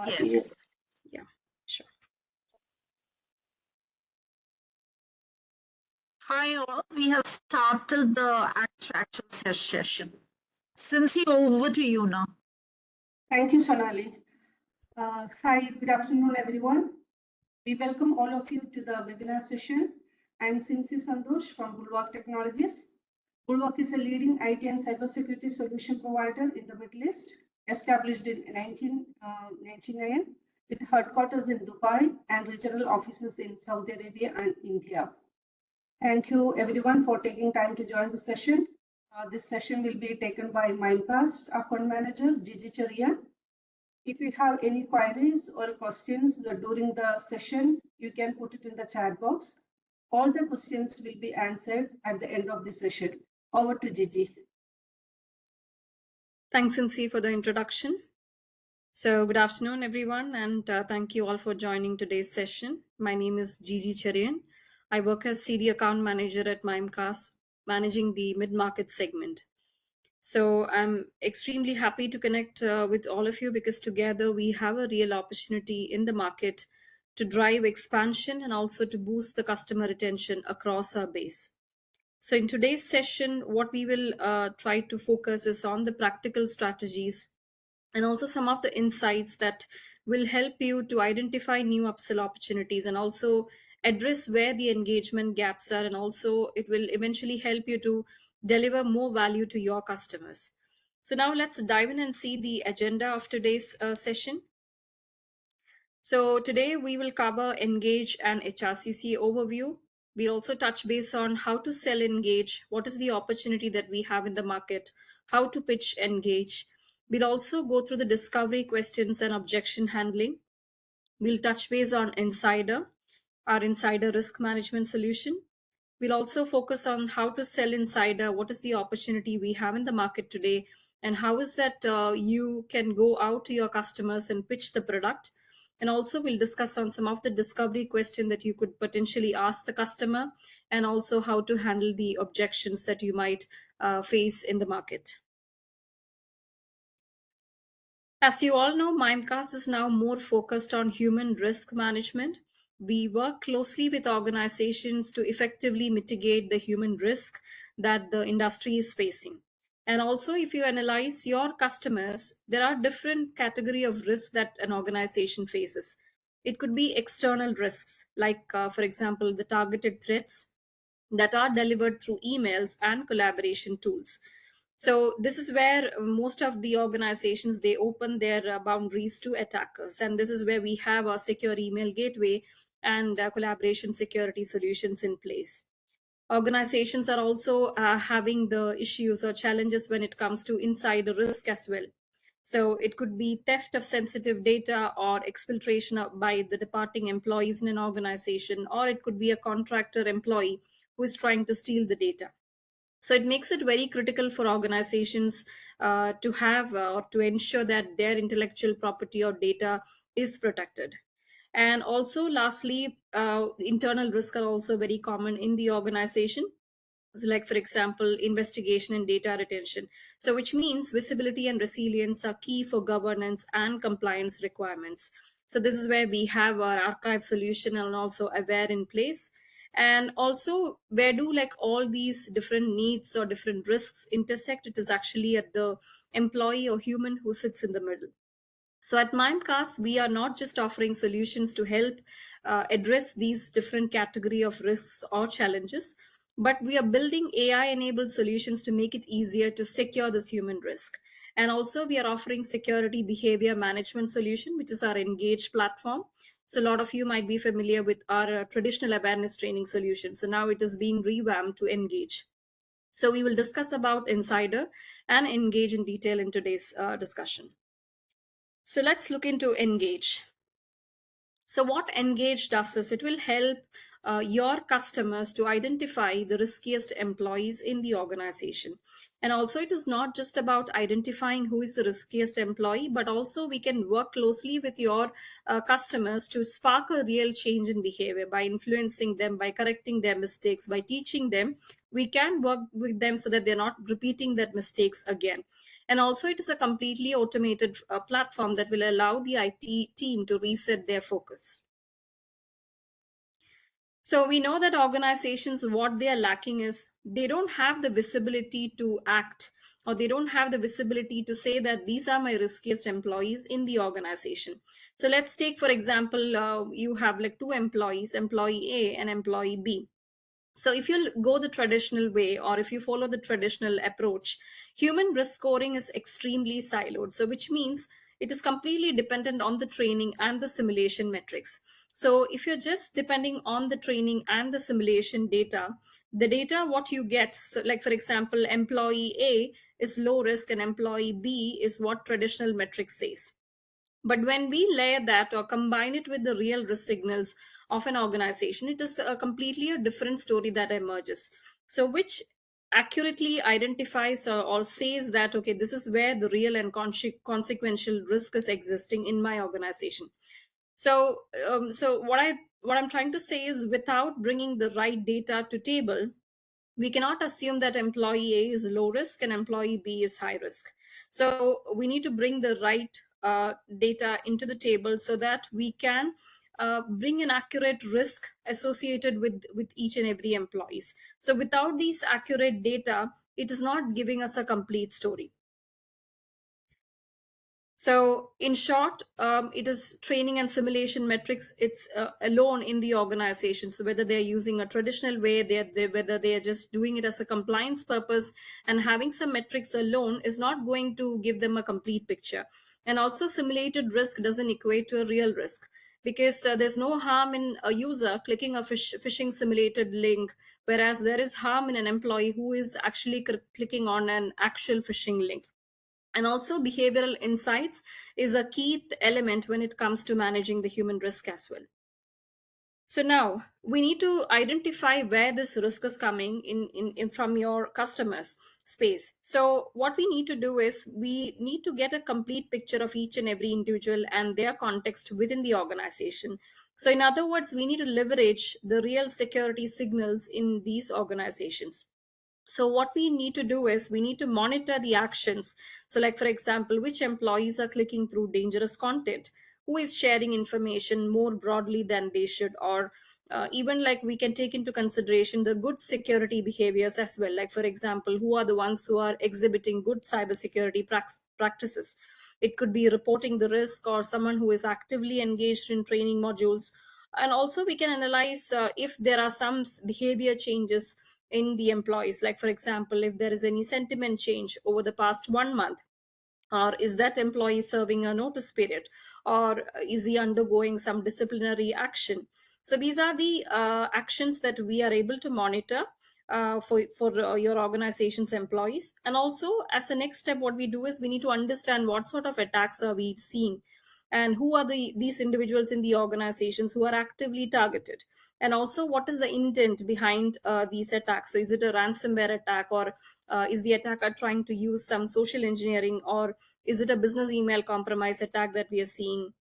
Yes. Yeah, sure. Hi, all. We have started the actual session. Since over to you now. Thank you, Sonali. Hi, good afternoon, everyone. We welcome all of you to the webinar session. I'm Sinsi Santosh from Bulwark Technologies. Bulwark is a leading IT and cybersecurity solution provider in the Middle East, established in 1999 with headquarters in Dubai and regional offices in Saudi Arabia and India. Thank you, everyone, for taking time to join the session. This session will be taken by Mimecast Account Manager, Gigi Cherian. If you have any queries or questions during the session, you can put it in the chat box. All the questions will be answered at the end of the session. Over to Gigi. Thanks, Insi, for the introduction. So good afternoon, everyone, and thank you all for joining today's session. My name is Gigi Cherian. I work as CD Account Manager at Mimecast, managing the mid-market segment. So I'm extremely happy to connect with all of you because together we have a real opportunity in the market to drive expansion and also to boost the customer retention across our base. So in today's session, what we will try to focus is on the practical strategies and also some of the insights that will help you to identify new upsell opportunities and also address where the engagement gaps are, and also it will eventually help you to deliver more value to your customers. So now let's dive in and see the agenda of today's session. So today we will cover Engage and HRCC overview. We'll also touch base on how to sell Engage, what is the opportunity that we have in the market, how to pitch Engage. We'll also go through the discovery questions and objection handling. We'll touch base on Insider, our Insider risk management solution. We'll also focus on how to sell Insider, what is the opportunity we have in the market today, and how is that you can go out to your customers and pitch the product. And also we'll discuss on some of the discovery question that you could potentially ask the customer, and also how to handle the objections that you might face in the market. As you all know, Mimecast is now more focused on human risk management. We work closely with organizations to effectively mitigate the human risk that the industry is facing. And also, if you analyze your customers, there are different category of risks that an organization faces. It could be external risks, like, for example, the targeted threats that are delivered through emails and collaboration tools. So this is where most of the organizations, they open their boundaries to attackers, and this is where we have a secure email gateway and collaboration security solutions in place. Organizations are also having the issues or challenges when it comes to insider risk as well. So it could be theft of sensitive data or exfiltration by the departing employees in an organization, or it could be a contractor employee who is trying to steal the data. So it makes it very critical for organizations to have or to ensure that their intellectual property or data is protected. And also, lastly, internal risks are also very common in the organization. So like, for example, investigation and data retention. So which means visibility and resilience are key for governance and compliance requirements. So this is where we have our archive solution and also Aware in place. And also, where do like all these different needs or different risks intersect? It is actually at the employee or human who sits in the middle. So at Mimecast, we are not just offering solutions to help address these different category of risks or challenges, but we are building AI-enabled solutions to make it easier to secure this human risk. And also, we are offering security behavior management solution, which is our Engage platform. So a lot of you might be familiar with our traditional awareness training solution. So now it is being revamped to Engage. So we will discuss about Insider and Engage in detail in today's discussion. So let's look into Engage. So what Engage does is it will help your customers to identify the riskiest employees in the organization. And also, it is not just about identifying who is the riskiest employee, but also we can work closely with your customers to spark a real change in behavior by influencing them, by correcting their mistakes, by teaching them. We can work with them so that they're not repeating that mistakes again. And also it is a completely automated platform that will allow the IT team to reset their focus. So we know that organizations, what they are lacking is they don't have the visibility to act, or they don't have the visibility to say that these are my riskiest employees in the organization. So let's take, for example, you have like two employees, employee A and employee B. So if you go the traditional way, or if you follow the traditional approach, human risk scoring is extremely siloed. So which means it is completely dependent on the training and the simulation metrics. So if you're just depending on the training and the simulation data, the data what you get, so like for example, employee A is low risk and employee B is what traditional metrics says. But when we layer that or combine it with the real risk signals of an organization, it is a completely a different story that emerges. So, which accurately identifies or says that, okay, this is where the real and consequential risk is existing in my organization. So, what I'm trying to say is, without bringing the right data to table, we cannot assume that employee A is low risk and employee B is high risk. So we need to bring the right data into the table so that we can bring an accurate risk associated with each and every employees. So without these accurate data, it is not giving us a complete story. So in short, it is training and simulation metrics. It's alone in the organization. So whether they're using a traditional way, whether they are just doing it as a compliance purpose, and having some metrics alone is not going to give them a complete picture. And also simulated risk doesn't equate to a real risk, because there's no harm in a user clicking a phishing simulated link, whereas there is harm in an employee who is actually clicking on an actual phishing link. And also behavioral insights is a key element when it comes to managing the human risk as well. So now we need to identify where this risk is coming in from your customers space. So what we need to do is we need to get a complete picture of each and every individual and their context within the organization. So in other words, we need to leverage the real security signals in these organizations. So what we need to do is we need to monitor the actions. So like for example, which employees are clicking through dangerous content, who is sharing information more broadly than they should, or even like we can take into consideration the good security behaviors as well. Like for example, who are the ones who are exhibiting good cybersecurity practices. It could be reporting the risk, or someone who is actively engaged in training modules. And also we can analyze if there are some behavior changes in the employees. Like for example, if there is any sentiment change over the past 1 month, or is that employee serving a notice period, or is he undergoing some disciplinary action. So these are the actions that we are able to monitor for your organization's employees. And also as a next step, what we do is we need to understand what sort of attacks are we seeing, and who are these individuals in the organizations who are actively targeted, and also what is the intent behind these attacks. So is it a ransomware attack, or is the attacker trying to use some social engineering, or is it a business email compromise attack that we are seeing?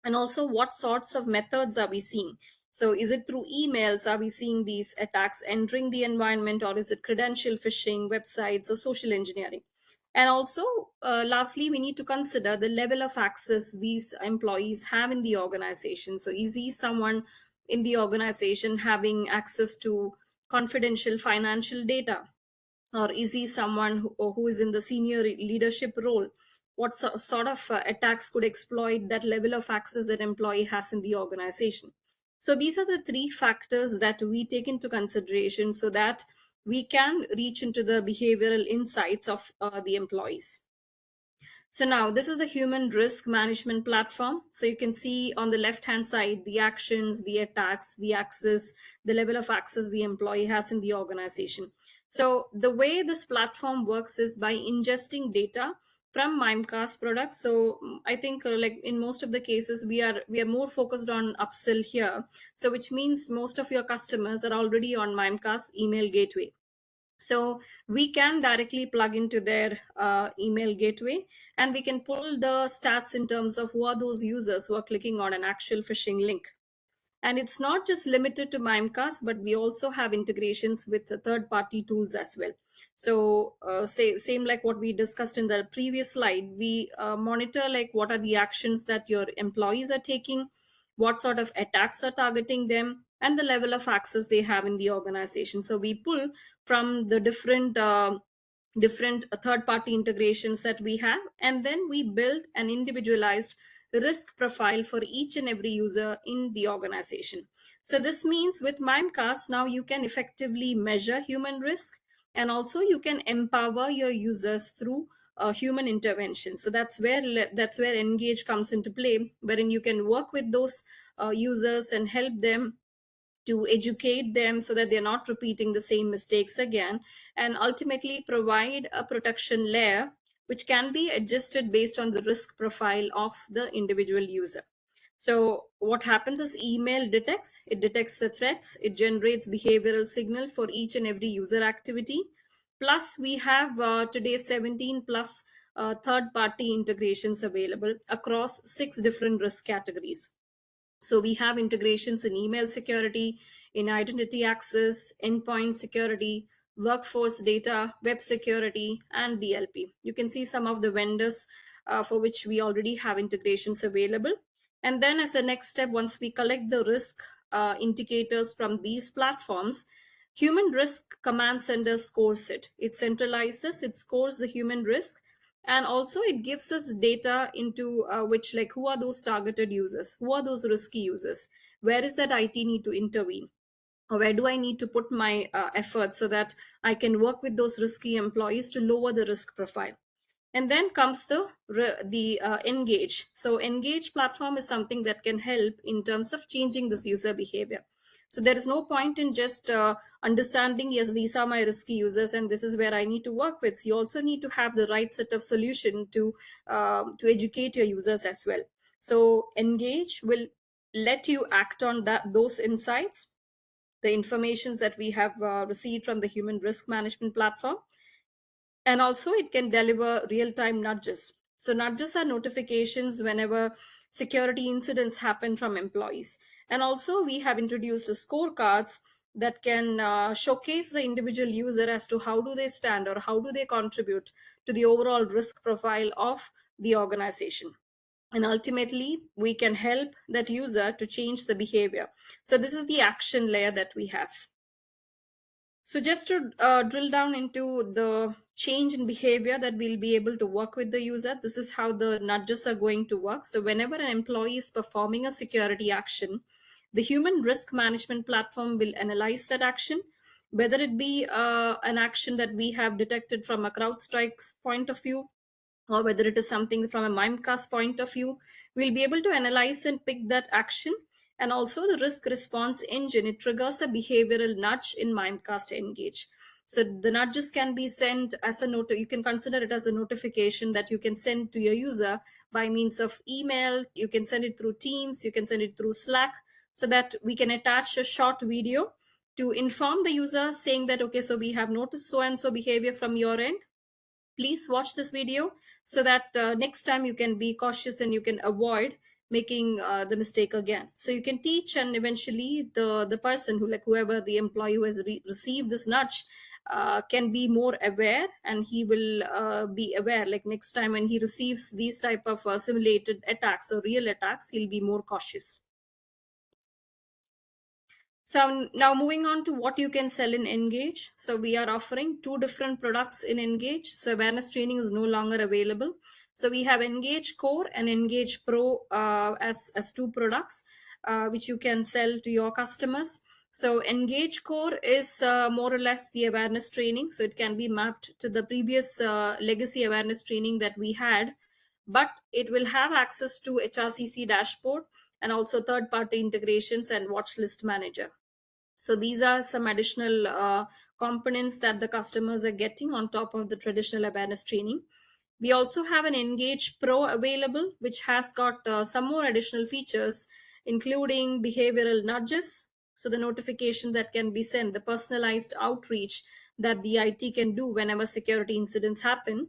And also what sorts of methods are we seeing? So is it through emails, are we seeing these attacks entering the environment, or is it credential phishing, websites, or social engineering? And also lastly, we need to consider the level of access these employees have in the organization. So is he someone in the organization having access to confidential financial data, or is he someone who is in the senior leadership role? What sort of attacks could exploit that level of access that employee has in the organization? So these are the three factors that we take into consideration so that we can reach into the behavioral insights of the employees. So now this is the human risk management platform. So you can see on the left hand side the actions, the attacks, the access, the level of access the employee has in the organization. So the way this platform works is by ingesting data from Mimecast products. So I think like in most of the cases we are more focused on upsell here. So which means most of your customers are already on Mimecast email gateway. So we can directly plug into their email gateway, and we can pull the stats in terms of who are those users who are clicking on an actual phishing link. And it's not just limited to Mimecast, but we also have integrations with the third-party tools as well. So same like what we discussed in the previous slide, we monitor like what are the actions that your employees are taking, what sort of attacks are targeting them, and the level of access they have in the organization. So we pull from the different third party integrations that we have, and then we build an individualized risk profile for each and every user in the organization. So this means with Mimecast now you can effectively measure human risk, and also you can empower your users through human intervention. So that's where Engage comes into play, wherein you can work with those users and help them to educate them so that they're not repeating the same mistakes again, and ultimately provide a protection layer which can be adjusted based on the risk profile of the individual user. So what happens is email detects the threats, it generates behavioral signal for each and every user activity. Plus we have today 17 plus third party integrations available across 6 different risk categories. So we have integrations in email security, in identity access, endpoint security, workforce data, web security, and DLP. You can see some of the vendors for which we already have integrations available. And then as a next step, once we collect the risk indicators from these platforms, Human Risk Command Center scores it. It centralizes, it scores the human risk, and also it gives us data into which like who are those targeted users, who are those risky users, where is that IT need to intervene, or where do I need to put my effort so that I can work with those risky employees to lower the risk profile. And then comes the Engage. So Engage platform is something that can help in terms of changing this user behavior. So there is no point in just understanding, yes, these are my risky users and this is where I need to work with. So you also need to have the right set of solution to educate your users as well. So Engage will let you act on those insights, the informations that we have received from the human risk management platform. And also it can deliver real-time nudges. So nudges are notifications whenever security incidents happen from employees. And also we have introduced scorecards that can showcase the individual user as to how do they stand or how do they contribute to the overall risk profile of the organization. And ultimately we can help that user to change the behavior. So this is the action layer that we have. So just to drill down into the change in behavior that we'll be able to work with the user, this is how the nudges are going to work. So whenever an employee is performing a security action, the human risk management platform will analyze that action, whether it be an action that we have detected from a CrowdStrike's point of view, or whether it is something from a Mimecast point of view. We'll be able to analyze and pick that action. And also the risk response engine, it triggers a behavioral nudge in Mimecast Engage. So the nudges can be sent as a note. You can consider it as a notification that you can send to your user by means of email. You can send it through Teams. You can send it through Slack, so that we can attach a short video to inform the user saying that, okay, so we have noticed so and so behavior from your end. Please watch this video so that next time you can be cautious and you can avoid making the mistake again. So you can teach, and eventually the person who, like whoever the employee who has received this nudge can be more aware, and he will be aware, like next time when he receives these type of simulated attacks or real attacks, he'll be more cautious. So now moving on to what you can sell in Engage. So we are offering 2 different products in Engage. So awareness training is no longer available. So we have Engage Core and Engage Pro as 2 products which you can sell to your customers. So Engage Core is more or less the awareness training. So it can be mapped to the previous legacy awareness training that we had, but it will have access to HRCC dashboard and also third-party integrations and watch list manager. So these are some additional components that the customers are getting on top of the traditional awareness training. We also have an Engage Pro available, which has got some more additional features, including behavioral nudges. So the notification that can be sent, the personalized outreach that the IT can do whenever security incidents happen,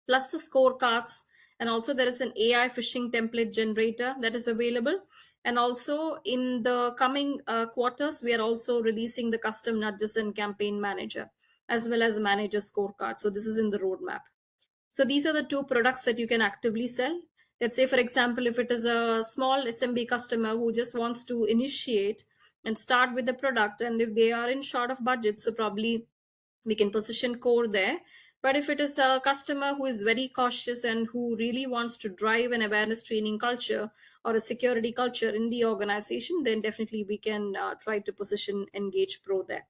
plus the scorecards. And also there is an AI phishing template generator that is available. And also in the coming quarters, we are also releasing the custom nudges and campaign manager, as well as manager scorecard. So this is in the roadmap. So these are the two products that you can actively sell. Let's say, for example, if it is a small SMB customer who just wants to initiate and start with the product, and if they are in short of budget, so probably we can position core there. But if it is a customer who is very cautious and who really wants to drive an awareness training culture or a security culture in the organization, then definitely we can try to position Engage Pro there.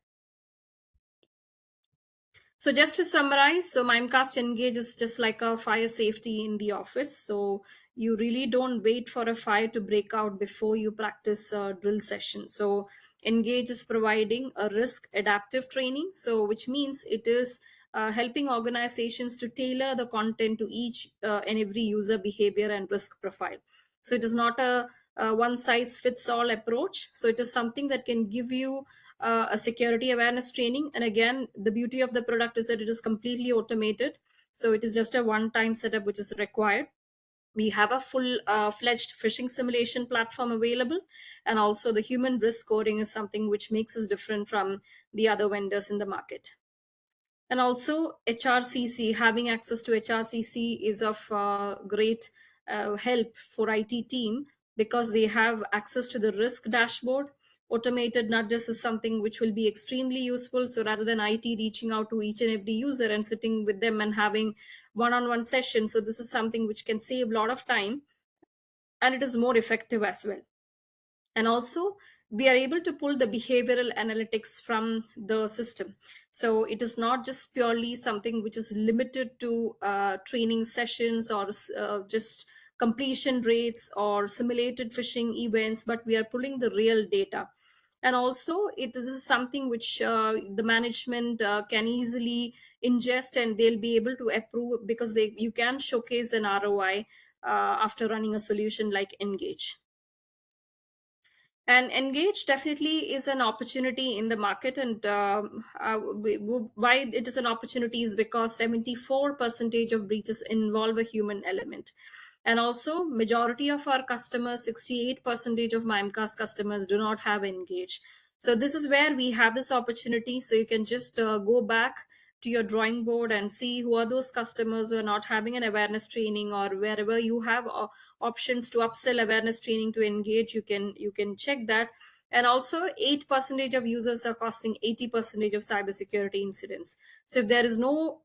So just to summarize, so Mimecast Engage is just like a fire safety in the office. So you really don't wait for a fire to break out before you practice a drill session. So Engage is providing a risk adaptive training. So which means it is helping organizations to tailor the content to each and every user behavior and risk profile. So it is not a one size fits all approach. So it is something that can give you a security awareness training. And again, the beauty of the product is that it is completely automated. So it is just a one-time setup which is required. We have a full fledged phishing simulation platform available. And also the human risk scoring is something which makes us different from the other vendors in the market. And also HRCC, having access to HRCC is of great help for IT team, because they have access to the risk dashboard. Automated nudges is something which will be extremely useful. So rather than IT reaching out to each and every user and sitting with them and having one-on-one sessions, so this is something which can save a lot of time, and it is more effective as well. And also we are able to pull the behavioral analytics from the system. So it is not just purely something which is limited to training sessions or just completion rates or simulated phishing events, but we are pulling the real data. And also it is something which the management can easily ingest, and they'll be able to approve, because you can showcase an ROI after running a solution like Engage. And Engage definitely is an opportunity in the market. And why it is an opportunity is because 74% of breaches involve a human element. And also majority of our customers, 68% of Mimecast customers, do not have Engage. So this is where we have this opportunity. So you can just go back to your drawing board and see who are those customers who are not having an awareness training, or wherever you have options to upsell awareness training to Engage, you can check that. And also 8% of users are causing 80% of cybersecurity incidents. So if there is no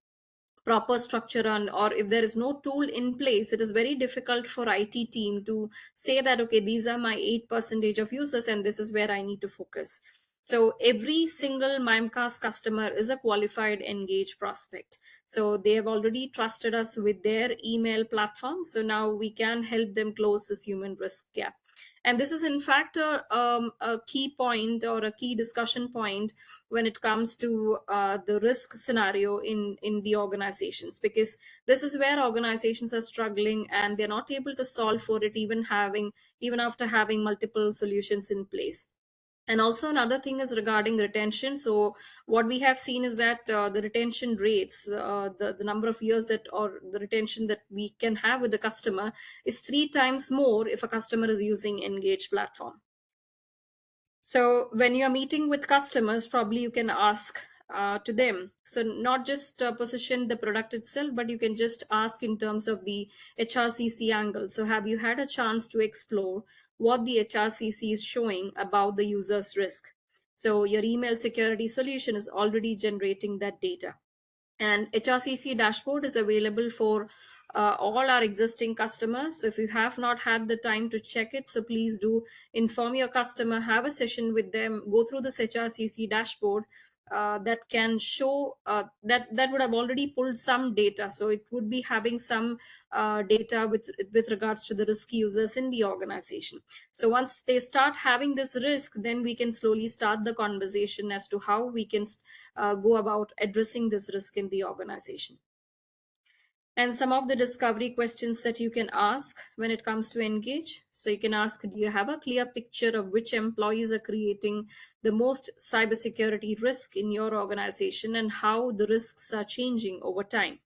proper structure on, or if there is no tool in place, it is very difficult for IT team to say that, okay, these are my 8% of users and this is where I need to focus. So every single Mimecast customer is a qualified Engage prospect. So they have already trusted us with their email platform. So now we can help them close this human risk gap. And this is in fact a key point or a key discussion point when it comes to the risk scenario in the organizations, because this is where organizations are struggling and they're not able to solve for it, even after having multiple solutions in place. And also another thing is regarding retention. So what we have seen is that the retention rates, the number of years that, or the retention that we can have with the customer, is 3 times more if a customer is using Engage platform. So when you're meeting with customers, probably you can ask to them. So not just position the product itself, but you can just ask in terms of the HRCC angle. So have you had a chance to explore what the HRCC is showing about the user's risk? So your email security solution is already generating that data. And HRCC dashboard is available for all our existing customers. So if you have not had the time to check it, so please do inform your customer, have a session with them, go through this HRCC dashboard that can show that would have already pulled some data. So it would be having some data with regards to the risk users in the organization. So once they start having this risk, then we can slowly start the conversation as to how we can go about addressing this risk in the organization. And some of the discovery questions that you can ask when it comes to Engage. So you can ask, do you have a clear picture of which employees are creating the most cybersecurity risk in your organization and how the risks are changing over time?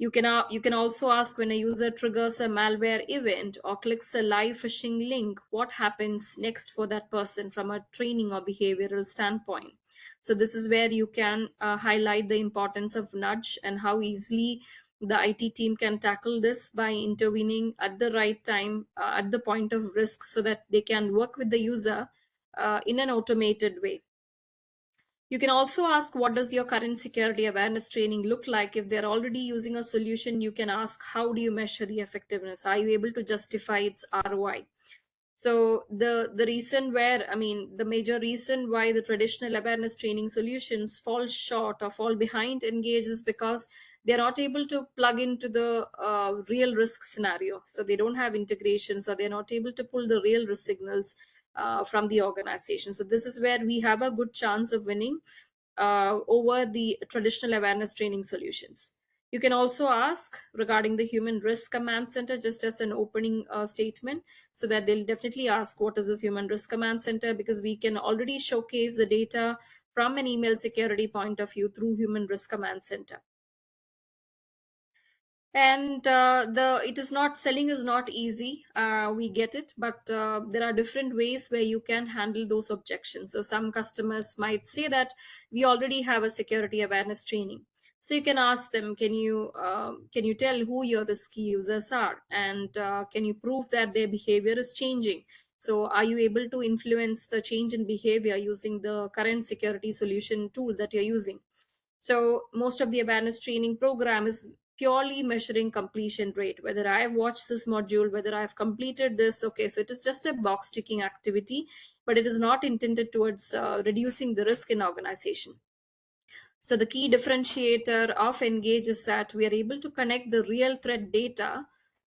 You can also ask, when a user triggers a malware event or clicks a live phishing link, what happens next for that person from a training or behavioral standpoint. So this is where you can highlight the importance of nudge and how easily the IT team can tackle this by intervening at the right time, at the point of risk, so that they can work with the user in an automated way. You can also ask, what does your current security awareness training look like? If they're already using a solution, you can ask, how do you measure the effectiveness? Are you able to justify its ROI? So the reason where, I mean, the major reason why the traditional awareness training solutions fall short or fall behind Engage is because they're not able to plug into the real risk scenario. So they don't have integrations, or they're not able to pull the real risk signals from the organization. So this is where we have a good chance of winning over the traditional awareness training solutions. You can also ask regarding the human risk command center, just as an opening statement, so that they'll definitely ask, what is this human risk command center? Because we can already showcase the data from an email security point of view through human risk command center. And the it is not, selling is not easy, we get it, but there are different ways where you can handle those objections. So some customers might say that we already have a security awareness training. So you can ask them, can you tell who your risky users are, and can you prove that their behavior is changing? So are you able to influence the change in behavior using the current security solution tool that you're using? So most of the awareness training program is purely measuring completion rate, whether I have watched this module, whether I have completed this. Okay, so it is just a box ticking activity, but it is not intended towards reducing the risk in organization. So the key differentiator of Engage is that we are able to connect the real threat data,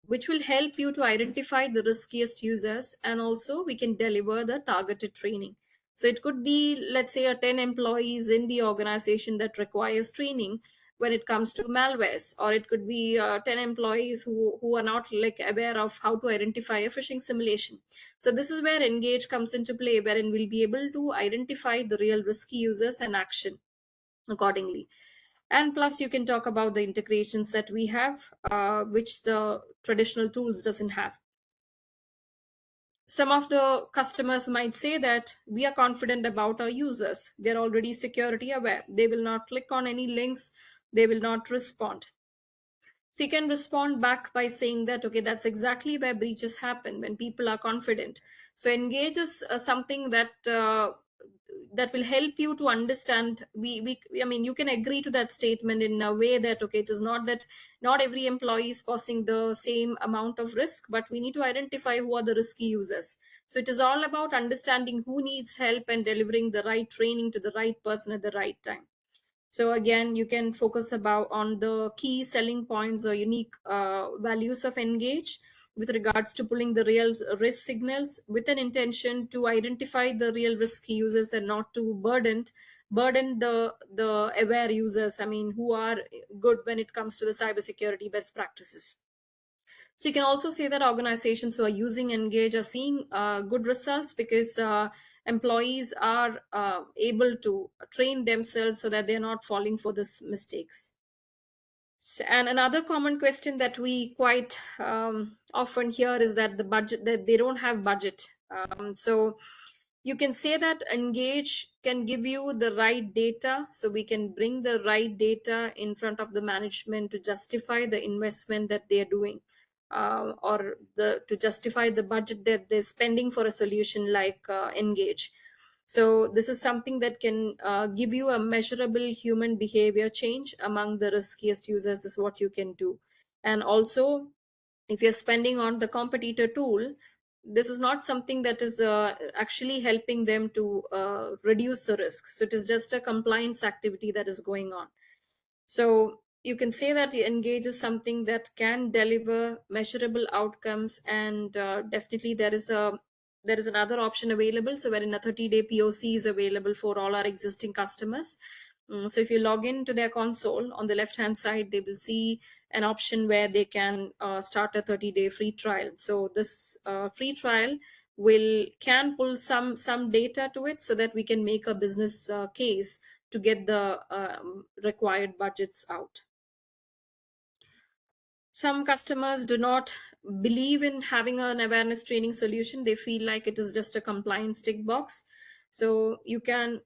which will help you to identify the riskiest users, and also we can deliver the targeted training. So it could be, let's say, a 10 employees in the organization that requires training when it comes to malwares, or it could be 10 employees who are not like aware of how to identify a phishing simulation. So this is where Engage comes into play, wherein we'll be able to identify the real risky users and action accordingly. And plus, you can talk about the integrations that we have, which the traditional tools doesn't have. Some of the customers might say that we are confident about our users. They're already security aware. They will not click on any links. They will not respond. So you can respond back by saying that, okay, that's exactly where breaches happen, when people are confident. So Engage is something that that will help you to understand. I mean, you can agree to that statement in a way that, okay, it is not that not every employee is posing the same amount of risk, but we need to identify who are the risky users. So it is all about understanding who needs help and delivering the right training to the right person at the right time. So again, you can focus about on the key selling points or unique values of Engage with regards to pulling the real risk signals with an intention to identify the real risky users and not to burden the aware users, I mean, who are good when it comes to the cybersecurity best practices. So you can also say that organizations who are using Engage are seeing good results because employees are able to train themselves so that they're not falling for these mistakes. And another common question that we quite often hear is that the budget, that they don't have budget. So you can say that Engage can give you the right data, so we can bring the right data in front of the management to justify the investment that they're doing, or to justify the budget that they're spending for a solution like Engage. So this is something that can give you a measurable human behavior change among the riskiest users, is what you can do. And also, if you're spending on the competitor tool, this is not something that is actually helping them to reduce the risk. So it is just a compliance activity that is going on. So you can say that the Engage is something that can deliver measurable outcomes, and definitely there is another option available. So wherein a 30-day POC is available for all our existing customers. So if you log into their console, on the left hand side, they will see an option where they can start a 30-day free trial. So this free trial can pull some data to it so that we can make a business case to get the required budgets out. Some customers do not believe in having an awareness training solution. They feel like it is just a compliance tick box. So you can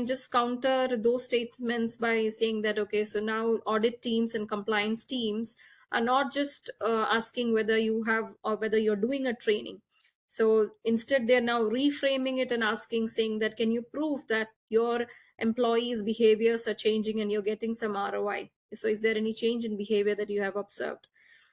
just counter those statements by saying that, okay, so now audit teams and compliance teams are not just asking whether you have or whether you're doing a training. So instead they're now reframing it and asking, saying that, can you prove that your employees behaviors are changing and you're getting some ROI? So is there any change in behavior that you have observed?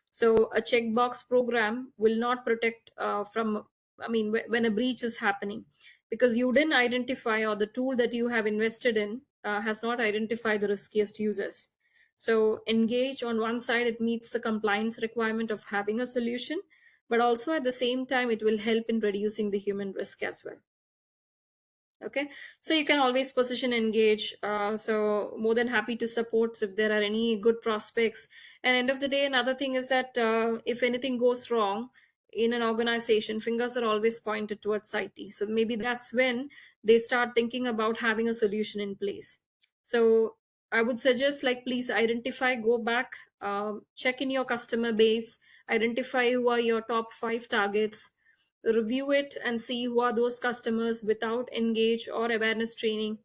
So a checkbox program will not protect from, I mean, when a breach is happening, because you didn't identify, or the tool that you have invested in has not identified the riskiest users. So engage, on one side, it meets the compliance requirement of having a solution, but also at the same time, it will help in reducing the human risk as well. Okay, so you can always position engage. So more than happy to support if there are any good prospects. And end of the day, another thing is that if anything goes wrong in an organization, fingers are always pointed towards IT. So maybe that's when they start thinking about having a solution in place. So I would suggest, like, please identify, go back, check in your customer base, identify who are your top 5 targets, review it and see who are those customers without engage or awareness training.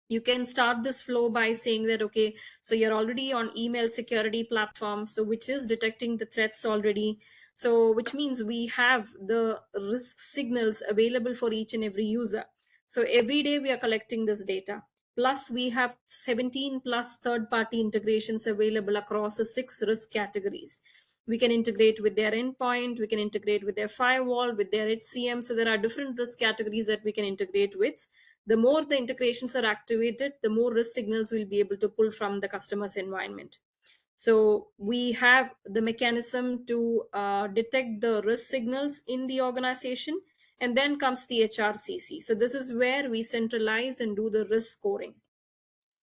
You can start this flow by saying that, okay, so you're already on email security platform, so which is detecting the threats already. So which means we have the risk signals available for each and every user. So every day we are collecting this data, plus we have 17 plus third party integrations available across the 6 risk categories. We can integrate with their endpoint, we can integrate with their firewall, with their HCM. So there are different risk categories that we can integrate with. The more the integrations are activated, the more risk signals we'll be able to pull from the customer's environment. So we have the mechanism to detect the risk signals in the organization, and then comes the HRCC. So this is where we centralize and do the risk scoring.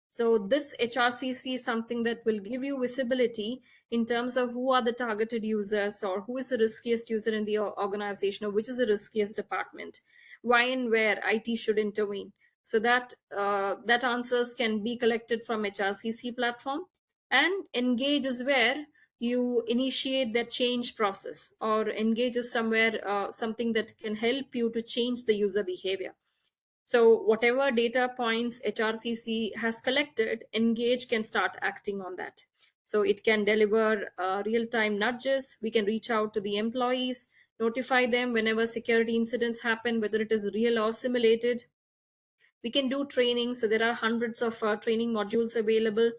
So this HRCC is something that will give you visibility in terms of who are the targeted users, or who is the riskiest user in the organization, or which is the riskiest department, why and where IT should intervene. So that that answers can be collected from HRCC platform. And engage is where you initiate that change process, or engage is somewhere something that can help you to change the user behavior. So whatever data points HRCC has collected, Engage can start acting on that. So it can deliver real-time nudges. We can reach out to the employees, notify them whenever security incidents happen, whether it is real or simulated. We can do training. So there are hundreds of training modules available.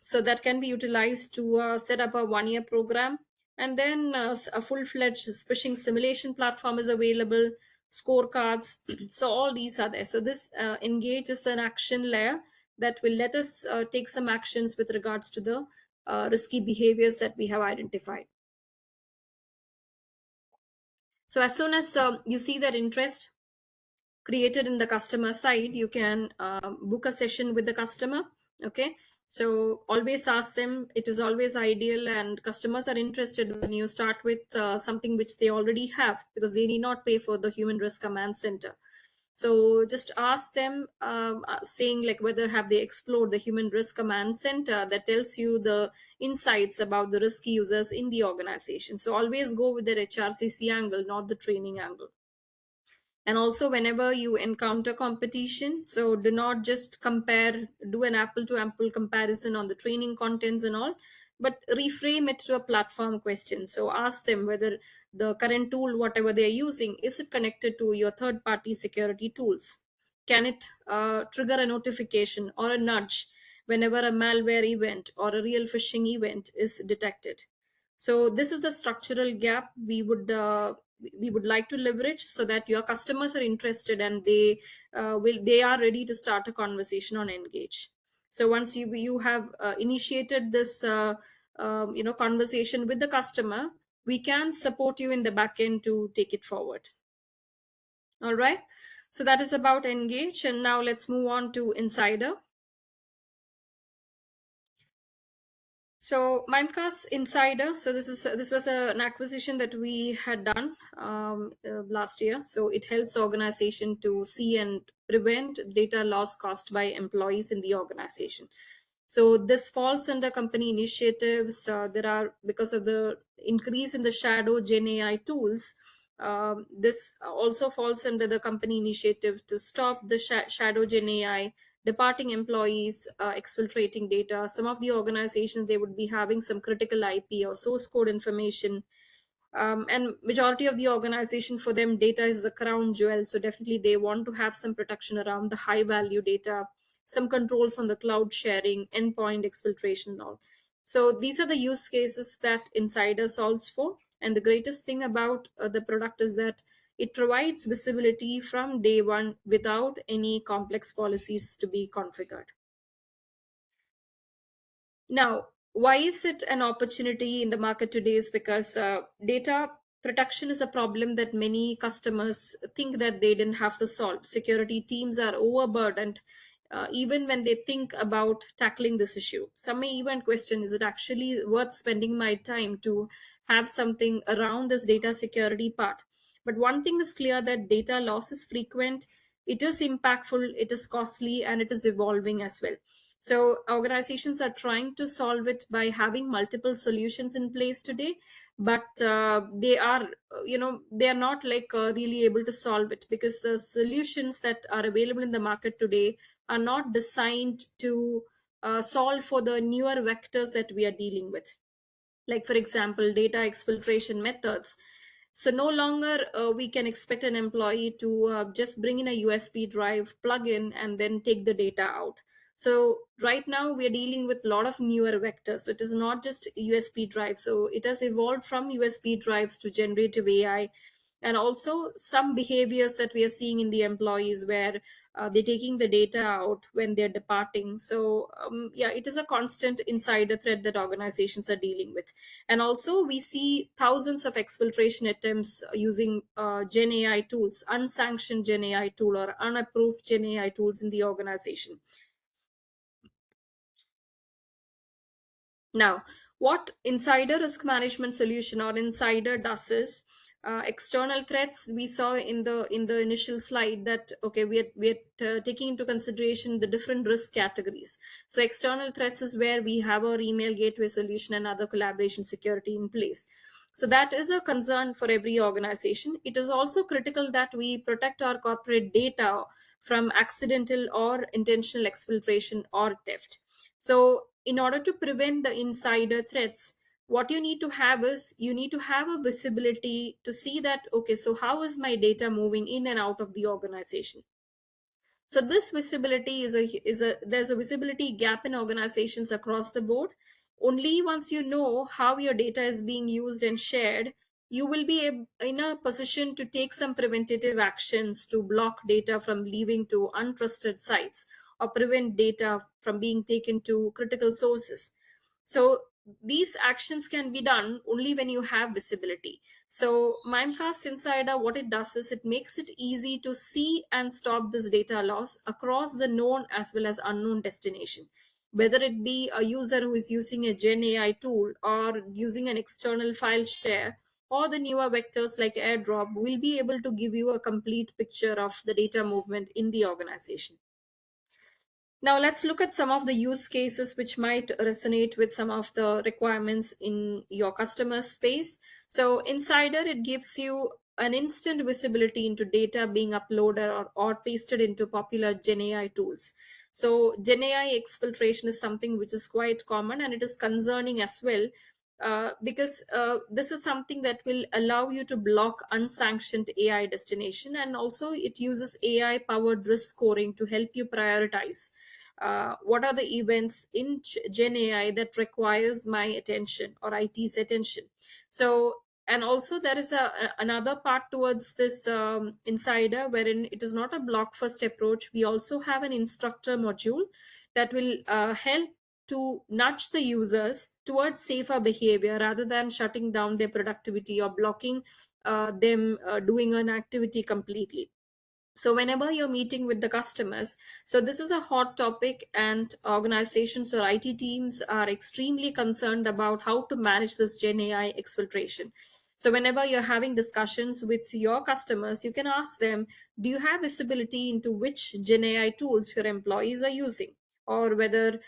So that can be utilized to set up a 1-year program. And then a full-fledged phishing simulation platform is available, scorecards. So all these are there. So this Engage is an action layer that will let us take some actions with regards to the risky behaviors that we have identified. So as soon as you see that interest created in the customer side, you can book a session with the customer. Okay, so always ask them. It is always ideal, and customers are interested when you start with something which they already have, because they need not pay for the human risk command center. So just ask them, saying like whether have they explored the human risk command center that tells you the insights about the risky users in the organization. So always go with their HRCC angle, not the training angle. And also whenever you encounter competition, so do not just compare, do an apple to apple comparison on the training contents and all, but reframe it to a platform question. So ask them whether the current tool, whatever they're using, is it connected to your third party security tools? Can it trigger a notification or a nudge whenever a malware event or a real phishing event is detected? So this is the structural gap we would like to leverage, so that your customers are interested and they are ready to start a conversation on Engage. So once you have initiated this conversation with the customer, we can support you in the back end to take it forward. All right, so that is about Engage, and now let's move on to Insider. So Mimecast Insider. So this was an acquisition that we had done last year. So it helps organization to see and prevent data loss caused by employees in the organization. So this falls under company initiatives. There are, because of the increase in the shadow Gen AI tools, this also falls under the company initiative to stop the shadow Gen AI departing employees exfiltrating data. Some of the organizations, they would be having some critical IP or source code information, and majority of the organization, for them data is the crown jewel, so definitely they want to have some protection around the high value data, some controls on the cloud sharing, endpoint exfiltration and all. So these are the use cases that Insider solves for, and the greatest thing about the product is that it provides visibility from day one without any complex policies to be configured. Now, why is it an opportunity in the market today? Is because data protection is a problem that many customers think that they didn't have to solve. Security teams are overburdened, even when they think about tackling this issue. Some may even question, is it actually worth spending my time to have something around this data security part? But one thing is clear, that data loss is frequent, it is impactful, it is costly, and it is evolving as well. So organizations are trying to solve it by having multiple solutions in place today, but they are, they are not like really able to solve it, because the solutions that are available in the market today are not designed to solve for the newer vectors that we are dealing with, like for example data exfiltration methods. So no longer we can expect an employee to just bring in a USB drive, plug in, and then take the data out. So right now we are dealing with a lot of newer vectors. So it is not just USB drive. So it has evolved from USB drives to generative AI, and also some behaviors that we are seeing in the employees where they're taking the data out when they're departing. So yeah, it is a constant insider threat that organizations are dealing with. And also we see thousands of exfiltration attempts using Gen AI tools, unsanctioned Gen AI tool or unapproved Gen AI tools in the organization. Now, what Insider Risk Management Solution or Insider does is, external threats we saw in the initial slide, that okay, we are taking into consideration the different risk categories. So external threats is where we have our email gateway solution and other collaboration security in place. So that is a concern for every organization. It is also critical that we protect our corporate data from accidental or intentional exfiltration or theft. So in order to prevent the insider threats, what you need to have is, you need to have a visibility to see that, okay, so how is my data moving in and out of the organization. So this visibility is a there's a visibility gap in organizations across the board. Only once you know how your data is being used and shared, you will be in a position to take some preventative actions to block data from leaving to untrusted sites, or prevent data from being taken to critical sources. So these actions can be done only when you have visibility. So Mimecast Insider, what it does is, it makes it easy to see and stop this data loss across the known as well as unknown destination. Whether it be a user who is using a Gen AI tool, or using an external file share, or the newer vectors like AirDrop, will be able to give you a complete picture of the data movement in the organization. Now let's look at some of the use cases which might resonate with some of the requirements in your customer space. So Insider, it gives you an instant visibility into data being uploaded or pasted into popular Gen AI tools. So Gen AI exfiltration is something which is quite common, and it is concerning as well, because this is something that will allow you to block unsanctioned AI destination, and also it uses AI powered risk scoring to help you prioritize what are the events in Gen AI that requires my attention or IT's attention. So, and also there is another part towards this Insider, wherein it is not a block first approach. We also have an instructor module that will help to nudge the users towards safer behavior, rather than shutting down their productivity or blocking them doing an activity completely. So whenever you're meeting with the customers, so this is a hot topic, and organizations or IT teams are extremely concerned about how to manage this Gen AI exfiltration. So whenever you're having discussions with your customers, you can ask them, do you have visibility into which Gen AI tools your employees are using? or whether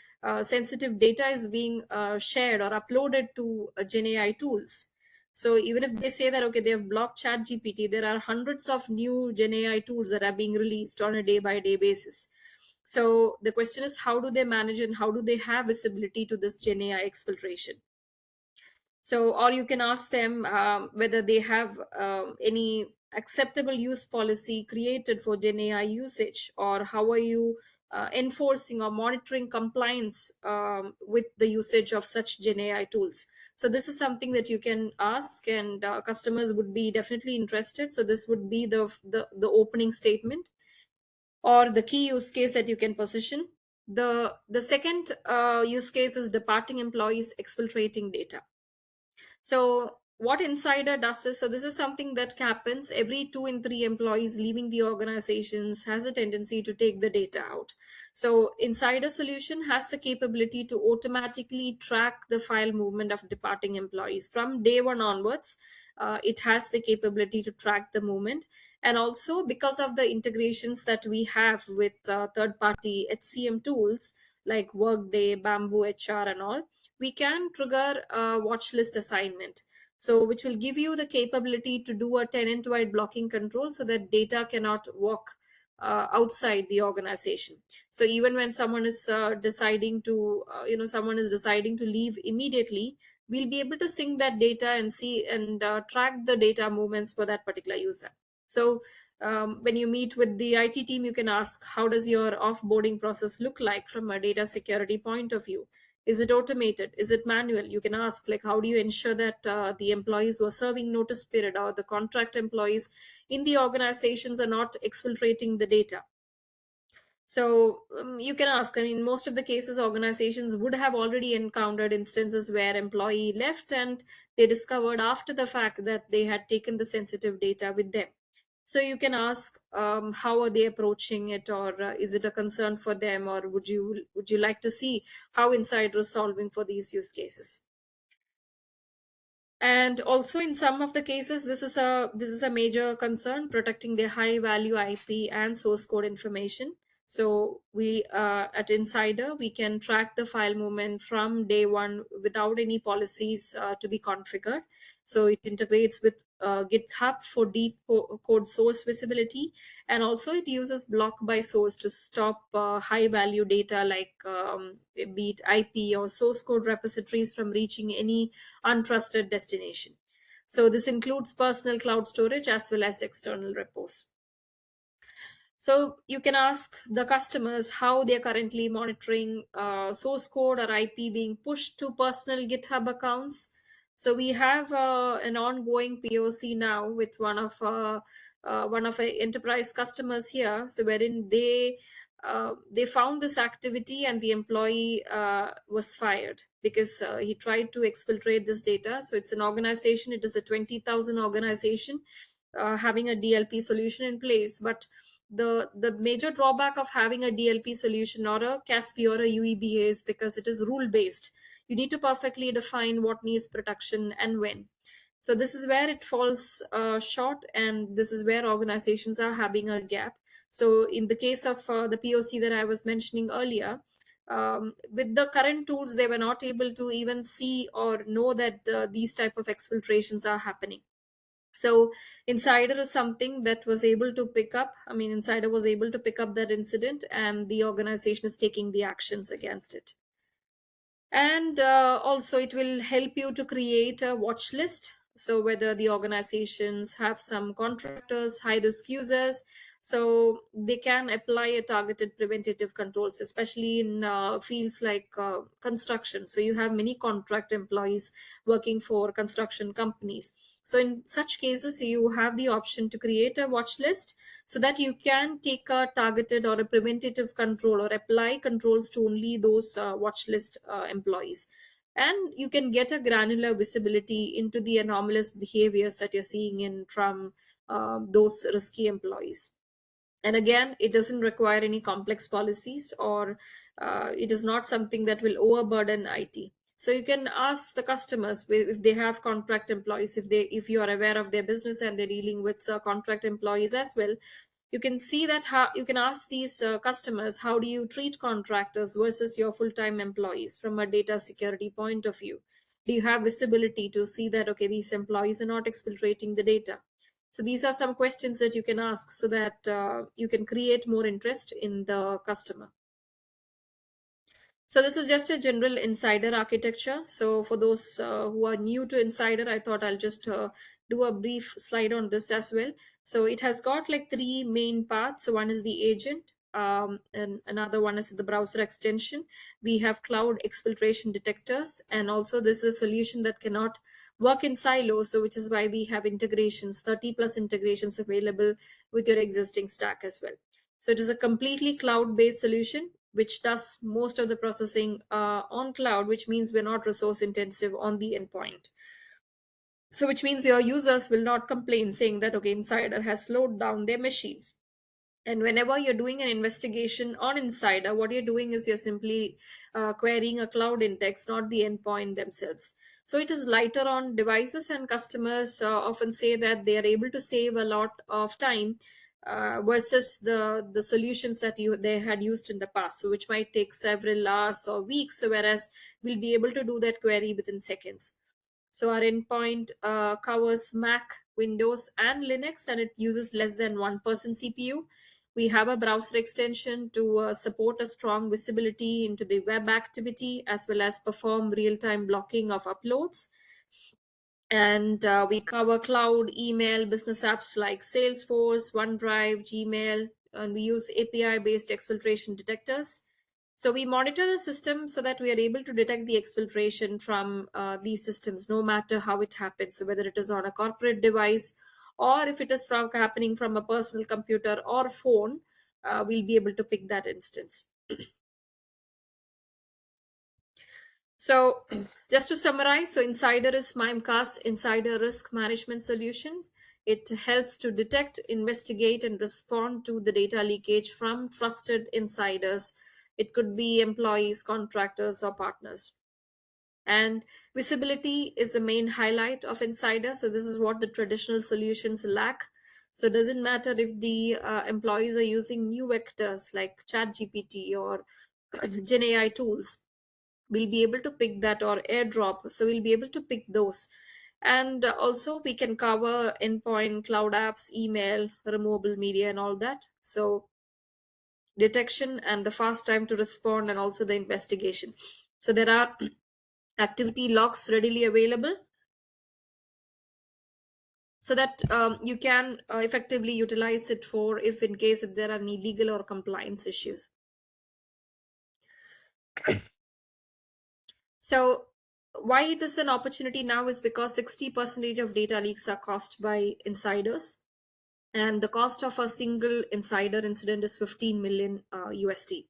sensitive data is being shared or uploaded to Gen AI tools. So even if they say that, okay, they have blocked Chat GPT, there are hundreds of new Gen AI tools that are being released on a day by day basis. So the question is, how do they manage and how do they have visibility to this Gen AI exfiltration? So, or you can ask them whether they have any acceptable use policy created for Gen AI usage, or how are you enforcing or monitoring compliance with the usage of such Gen AI tools. So this is something that you can ask, and customers would be definitely interested. So this would be the opening statement or the key use case that you can position. The second use case is departing employees exfiltrating data. So what Insider does is, so this is something that happens every 2 in 3 employees leaving the organizations has a tendency to take the data out. So Insider solution has the capability to automatically track the file movement of departing employees from day one onwards. It has the capability to track the movement, and also because of the integrations that we have with third party HCM tools like Workday, Bamboo HR and all, we can trigger a watch list assignment, so which will give you the capability to do a tenant-wide blocking control so that data cannot walk outside the organization. So even when someone is deciding to someone is deciding to leave immediately, we'll be able to sync that data and see and track the data movements for that particular user. So when you meet with the IT team, you can ask, how does your offboarding process look like from a data security point of view? Is it automated? Is it manual? You can ask, like, how do you ensure that the employees who are serving notice period or the contract employees in the organizations are not exfiltrating the data? So you can ask. I mean, most of the cases, organizations would have already encountered instances where employee left and they discovered after the fact that they had taken the sensitive data with them. So you can ask, how are they approaching it, or is it a concern for them, or would you like to see how Insider is solving for these use cases? And also in some of the cases, this is a major concern, protecting their high value IP and source code information. So we at Insider, we can track the file movement from day one without any policies to be configured. So it integrates with GitHub for deep code source visibility, and also it uses block by source to stop high value data like be it IP or source code repositories from reaching any untrusted destination. So this includes personal cloud storage as well as external repos. So you can ask the customers how they're currently monitoring source code or IP being pushed to personal GitHub accounts. So we have an ongoing POC now with one of our enterprise customers here. So wherein they found this activity and the employee was fired because he tried to exfiltrate this data. So it's an organization. It is a 20,000 organization having a DLP solution in place, but the major drawback of having a DLP solution or a CASP or a UEBA is because it is rule based. You need to perfectly define what needs protection and when. So this is where it falls short, and this is where organizations are having a gap. So in the case of the POC that I was mentioning earlier, with the current tools, they were not able to even see or know that these type of exfiltrations are happening. So Insider is something that was able to pick up. I mean, Insider was able to pick up that incident, and the organization is taking the actions against it. And also it will help you to create a watch list. So whether the organizations have some contractors, high risk users, so they can apply a targeted preventative controls, especially in fields like construction. So you have many contract employees working for construction companies. So in such cases, you have the option to create a watch list so that you can take a targeted or a preventative control or apply controls to only those watch list employees. And you can get a granular visibility into the anomalous behaviors that you're seeing in from those risky employees. And again, it doesn't require any complex policies, or it is not something that will overburden IT. So you can ask the customers if they have contract employees, if you are aware of their business and they're dealing with contract employees as well, You can see that how you can ask these customers, how do you treat contractors versus your full-time employees from a data security point of view? Do you have visibility to see that, okay, these employees are not exfiltrating the data? So these are some questions that you can ask so that you can create more interest in the customer. So this is just a general insider architecture. So for those who are new to insider, I thought I'll just do a brief slide on this as well. So it has got like three main parts. So one is the agent, and another one is the browser extension. We have cloud exfiltration detectors, and also this is a solution that cannot work in silos. So which is why we have integrations, 30 plus integrations available with your existing stack as well. So it is a completely cloud-based solution which does most of the processing on cloud, which means we're not resource intensive on the endpoint. So which means your users will not complain saying that, okay, Insider has slowed down their machines. And whenever you're doing an investigation on Insider, what you're doing is you're simply querying a cloud index, not the endpoint themselves. So it is lighter on devices, and customers often say that they are able to save a lot of time versus the solutions that they had used in the past, so which might take several hours or weeks, whereas we'll be able to do that query within seconds. So our endpoint covers Mac, Windows, and Linux, and it uses less than 1% CPU. We have a browser extension to support a strong visibility into the web activity as well as perform real-time blocking of uploads. And we cover cloud, email, business apps like Salesforce, OneDrive, Gmail, and we use API-based exfiltration detectors. So we monitor the system so that we are able to detect the exfiltration from these systems, no matter how it happens. So whether it is on a corporate device or if it is happening from a personal computer or phone, we'll be able to pick that instance. So just to summarize, so Insider is Mimecast's insider risk management solutions. It helps to detect, investigate, and respond to the data leakage from trusted insiders. It could be employees, contractors, or partners. And visibility is the main highlight of Insider. So this is what the traditional solutions lack. So it doesn't matter if the employees are using new vectors like ChatGPT or Gen AI tools, we'll be able to pick that, or airdrop, so we'll be able to pick those. And also we can cover endpoint, cloud apps, email, removable media, and all that. So detection and the fast time to respond, and also the investigation. So there are activity logs readily available so that you can effectively utilize it for if in case if there are any legal or compliance issues. So why it is an opportunity now is because 60% of data leaks are caused by insiders, and the cost of a single insider incident is 15 million USD.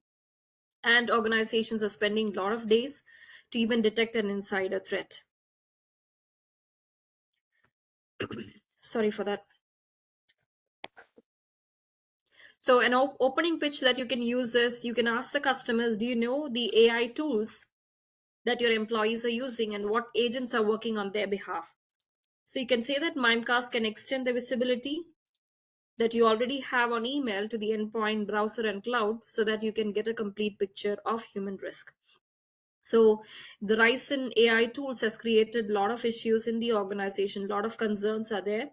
And organizations are spending a lot of days to even detect an insider threat. Sorry for that. So an opening pitch that you can use is you can ask the customers, do you know the AI tools that your employees are using and what agents are working on their behalf? So you can say that Mimecast can extend the visibility that you already have on email to the endpoint, browser, and cloud so that you can get a complete picture of human risk. So the rise in AI tools has created a lot of issues in the organization, a lot of concerns are there.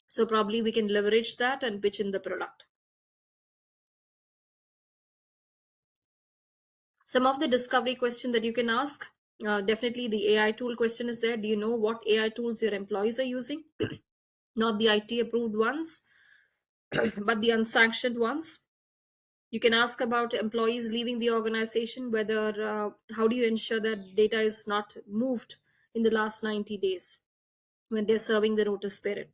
So probably we can leverage that and pitch in the product. Some of the discovery question that you can ask, definitely the AI tool question is there. Do you know what AI tools your employees are using? Not the IT approved ones, but the unsanctioned ones. You can ask about employees leaving the organization, whether how do you ensure that data is not moved in the last 90 days when they're serving the notice period.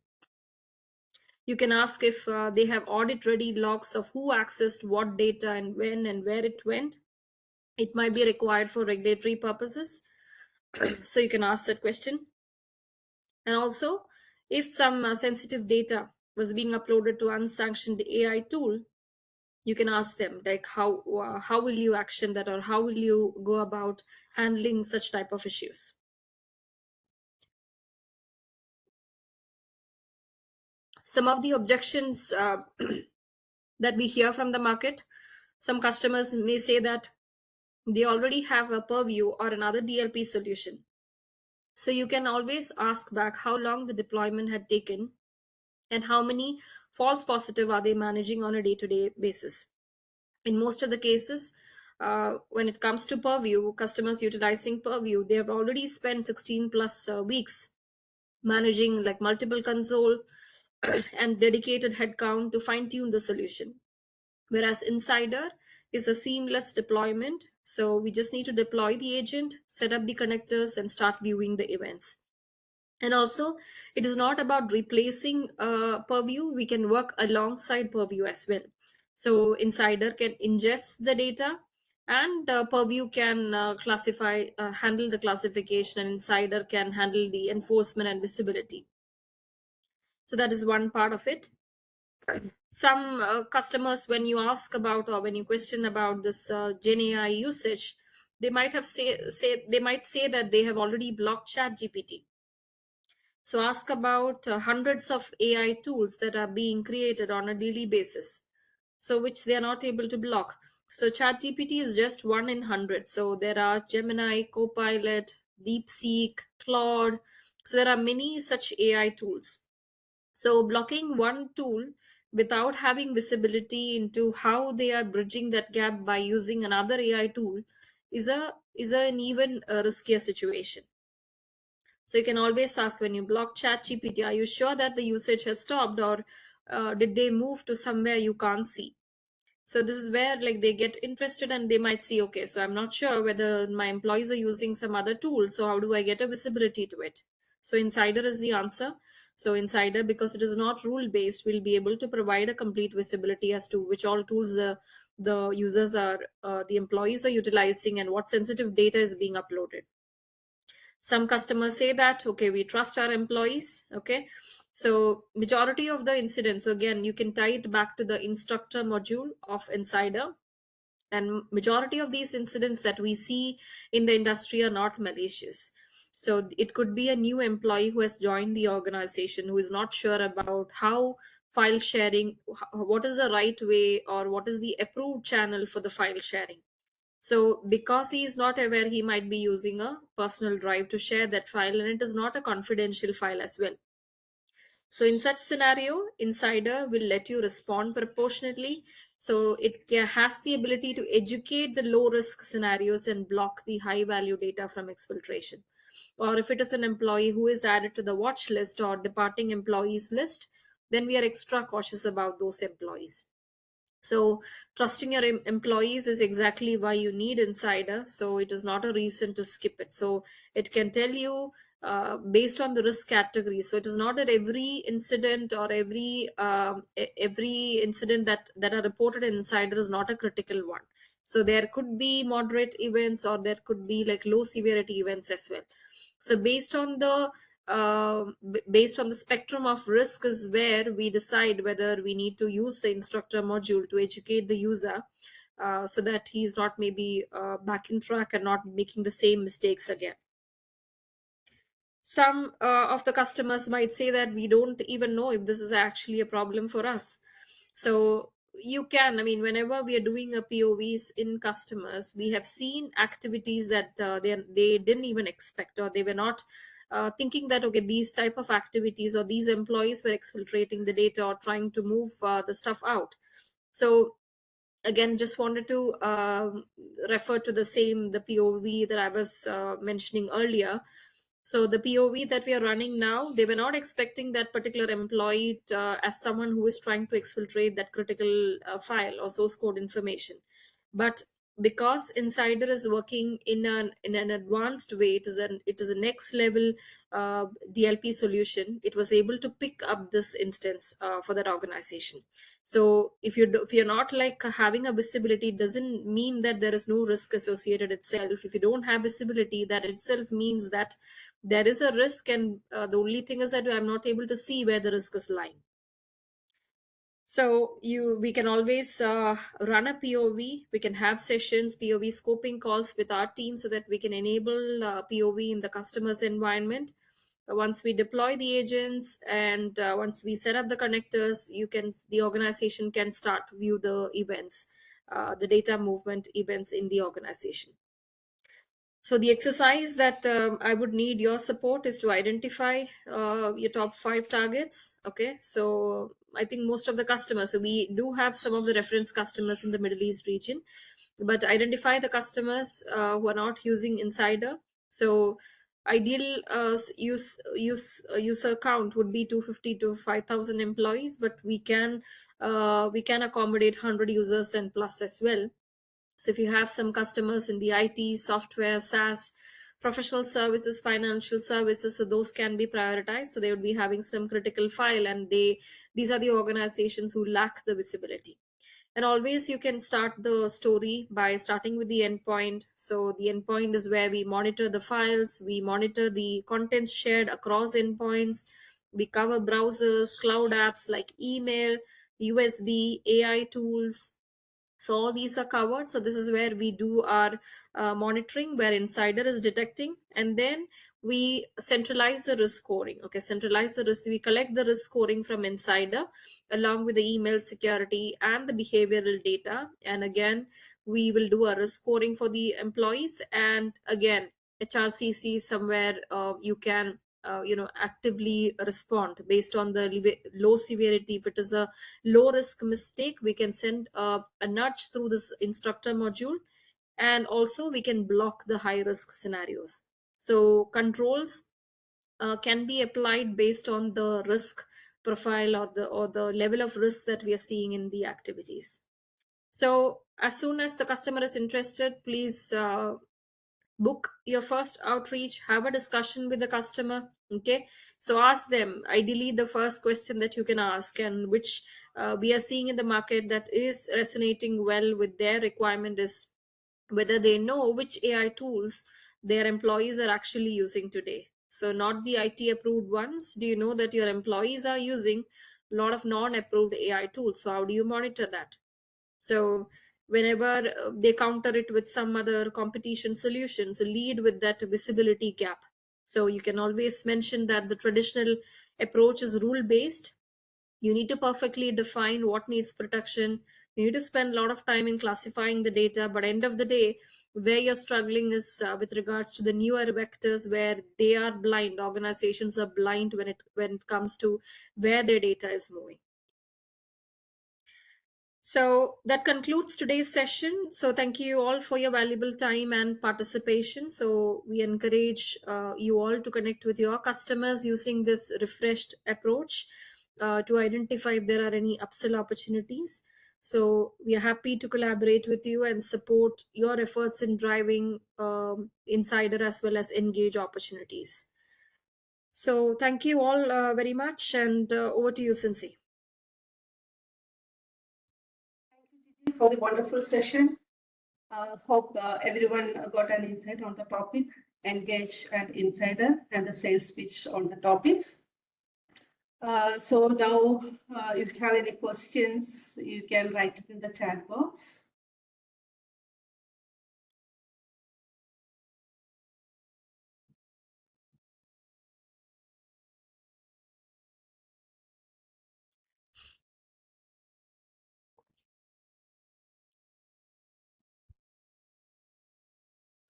You can ask if they have audit ready logs of who accessed what data and when and where it went. It might be required for regulatory purposes. So you can ask that question. And also, if some sensitive data was being uploaded to unsanctioned AI tool, you can ask them like how will you action that, or how will you go about handling such type of issues. Some of the objections that we hear from the market. Some customers may say that they already have a purview or another DLP solution. So you can always ask back how long the deployment had taken and how many false positive are they managing on a day-to-day basis. In most of the cases, when it comes to purview, customers utilizing purview, they have already spent 16 plus weeks managing like multiple console and dedicated headcount to fine tune the solution. Whereas Insider is a seamless deployment. So we just need to deploy the agent, set up the connectors, and start viewing the events. And also, it is not about replacing Purview. We can work alongside Purview as well. So Insider can ingest the data, and Purview can handle the classification, and Insider can handle the enforcement and visibility. So that is one part of it. Some customers, when you ask about or when you question about this Gen AI usage, they might say that they have already blocked ChatGPT. So ask about hundreds of AI tools that are being created on a daily basis, so which they are not able to block. So ChatGPT is just one in 100. So there are Gemini, Copilot, DeepSeek, Claude. So there are many such AI tools. So blocking one tool without having visibility into how they are bridging that gap by using another AI tool is an even riskier situation. So you can always ask, when you block ChatGPT, are you sure that the usage has stopped, or did they move to somewhere you can't see? So this is where like they get interested and they might see, okay, so I'm not sure whether my employees are using some other tool. So how do I get a visibility to it? So Insider is the answer. So Insider, because it is not rule based, will be able to provide a complete visibility as to which all tools the users are, the employees are utilizing, and what sensitive data is being uploaded. Some customers say that, okay, we trust our employees. Okay, so majority of the incidents, so again, you can tie it back to the instructor module of Insider, and majority of these incidents that we see in the industry are not malicious. So it could be a new employee who has joined the organization, who is not sure about how file sharing, what is the right way, or what is the approved channel for the file sharing. So because he is not aware, he might be using a personal drive to share that file, and it is not a confidential file as well. So in such scenario, Insider will let you respond proportionately. So it has the ability to educate the low risk scenarios and block the high value data from exfiltration. Or if it is an employee who is added to the watch list or departing employees list, then we are extra cautious about those employees. So trusting your employees is exactly why you need Insider. So it is not a reason to skip it. So it can tell you based on the risk category. So it is not that every incident or every incident that are reported in Insider is not a critical one. So there could be moderate events, or there could be like low severity events as well. So based on the spectrum of risk is where we decide whether we need to use the instructor module to educate the user, so that he's not maybe back in track and not making the same mistakes again. Some of the customers might say that we don't even know if this is actually a problem for us. So you can, I mean, whenever we are doing a POVs in customers, we have seen activities that they didn't even expect, or they were not thinking that, okay, these type of activities or these employees were exfiltrating the data or trying to move the stuff out. So again, just wanted to refer to the POV that I was mentioning earlier. So the POV that we are running now, they were not expecting that particular employee as someone who is trying to exfiltrate that critical file or source code information. But because Insider is working in an advanced way, it is a next level DLP solution. It was able to pick up this instance for that organization. So if you're not like having a visibility, doesn't mean that there is no risk associated itself. If you don't have visibility, that itself means that there is a risk, and the only thing is that I'm not able to see where the risk is lying. So we can always run a POV. We can have sessions, POV scoping calls with our team, so that we can enable POV in the customer's environment. once we deploy the agents and once we set up the connectors, the organization can start view the events, the data movement events in the organization. So the exercise that I would need your support is to identify your top 5 targets. Okay, so I think most of the customers, so we do have some of the reference customers in the Middle East region, but identify the customers who are not using Insider. So ideal user count would be 250 to 5,000 employees, but we can accommodate 100 users and plus as well. So if you have some customers in the IT, software, SaaS, professional services, financial services, so those can be prioritized. So they would be having some critical file, and these are the organizations who lack the visibility. And always you can start the story by starting with the endpoint. So the endpoint is where we monitor the files, we monitor the contents shared across endpoints, we cover browsers, cloud apps like email, USB, AI tools. So all these are covered. So this is where we do our monitoring, where Insider is detecting, and then we centralize the risk scoring. Okay, centralize the risk, we collect the risk scoring from Insider along with the email security and the behavioral data, and again we will do a risk scoring for the employees. And again, HRCC, somewhere you can actively respond based on the low severity. If it is a low risk mistake, we can send a nudge through this instructor module, and also we can block the high risk scenarios. So controls can be applied based on the risk profile or the level of risk that we are seeing in the activities. So as soon as the customer is interested, please book your first outreach, have a discussion with the customer. Okay, so ask them ideally the first question that you can ask, and which we are seeing in the market that is resonating well with their requirement, is whether they know which AI tools their employees are actually using today. So not the IT approved ones. Do you know that your employees are using a lot of non approved AI tools? So how do you monitor that? So whenever they counter it with some other competition solutions, lead with that visibility gap. So you can always mention that the traditional approach is rule based. You need to perfectly define what needs protection. You need to spend a lot of time in classifying the data, but end of the day, where you're struggling is with regards to the newer vectors, where they are blind. Organizations are blind when it comes to where their data is moving. So that concludes today's session. So thank you all for your valuable time and participation. So we encourage you all to connect with your customers using this refreshed approach to identify if there are any upsell opportunities. So we are happy to collaborate with you and support your efforts in driving Insider as well as Engage opportunities. So thank you all very much, and over to you, Cincy. Thank you, Gigi, for the wonderful session. Hope everyone got an insight on the topic, Engage and Insider, and the sales pitch on the topics. So now, if you have any questions, you can write it in the chat box.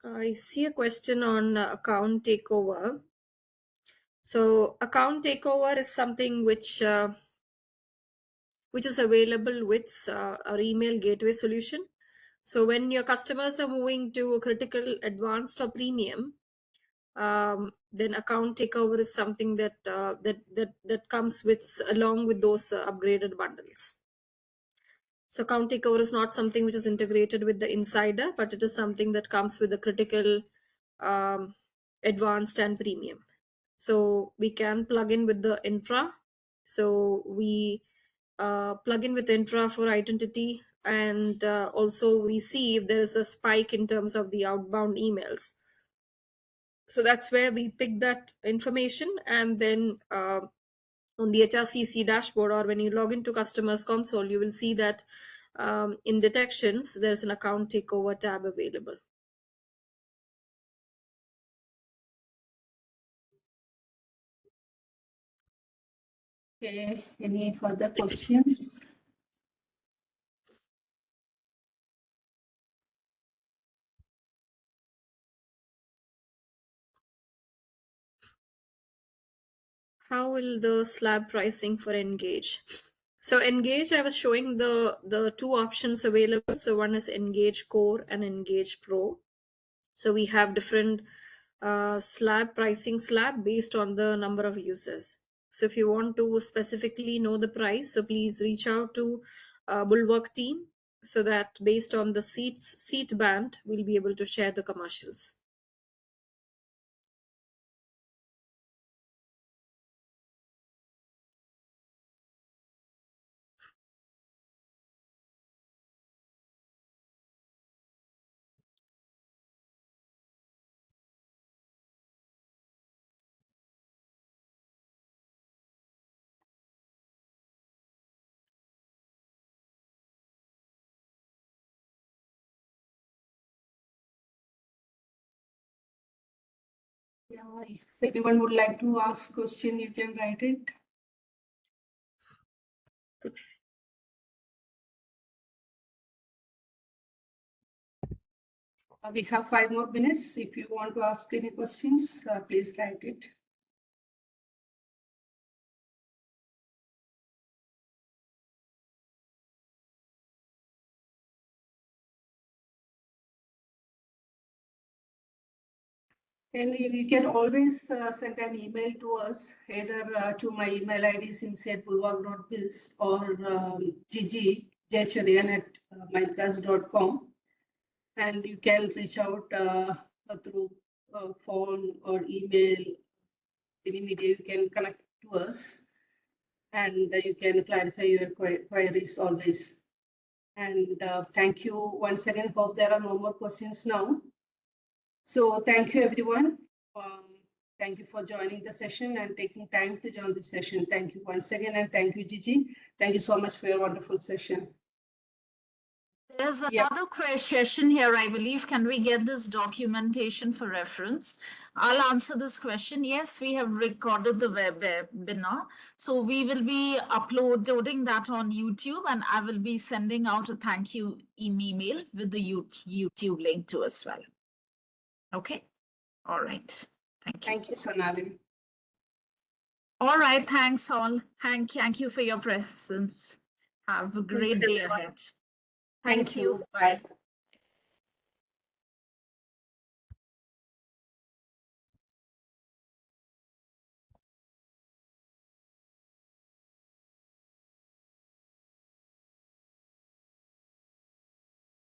I see a question on account takeover. So account takeover is something which is available with our email gateway solution. So when your customers are moving to a critical, advanced, or premium, then account takeover is something that comes with along with those upgraded bundles. So account takeover is not something which is integrated with the Insider, but it is something that comes with the critical, advanced, and premium. So we can plug in with the infra. So we plug in with infra for identity, and also we see if there is a spike in terms of the outbound emails. So that's where we pick that information, and then on the HRCC dashboard, or when you log into customers console, you will see that in detections there's an account takeover tab available. Okay, any further questions? How will the slab pricing for Engage? So Engage, I was showing the two options available. So one is Engage Core and Engage Pro. So we have different slab based on the number of users. So if you want to specifically know the price, so please reach out to Bulwark team, so that based on the seat band, we'll be able to share the commercials. Yeah, if anyone would like to ask question, you can write it. We have 5 more minutes. If you want to ask any questions, please write it. And you can always send an email to us, either to my email ID since@bulwark.biz or ggj@mimecast.com. And you can reach out through phone or email, any media you can connect to us, and you can clarify your queries always. And thank you once again. Hope there are no more questions now. So thank you, everyone. Thank you for joining the session and taking time to join the session. Thank you once again, and thank you, Gigi. Thank you so much for your wonderful session. There's Yeah. another question here, I believe. Can we get this documentation for reference? I'll answer this question. Yes, we have recorded the webinar. So we will be uploading that on YouTube, and I will be sending out a thank you email with the YouTube link to as well. Okay. All right. Thank you. Thank you, Sonali. All right. Thanks all. Thank you for your presence. Have a great day ahead. Thank you. Bye.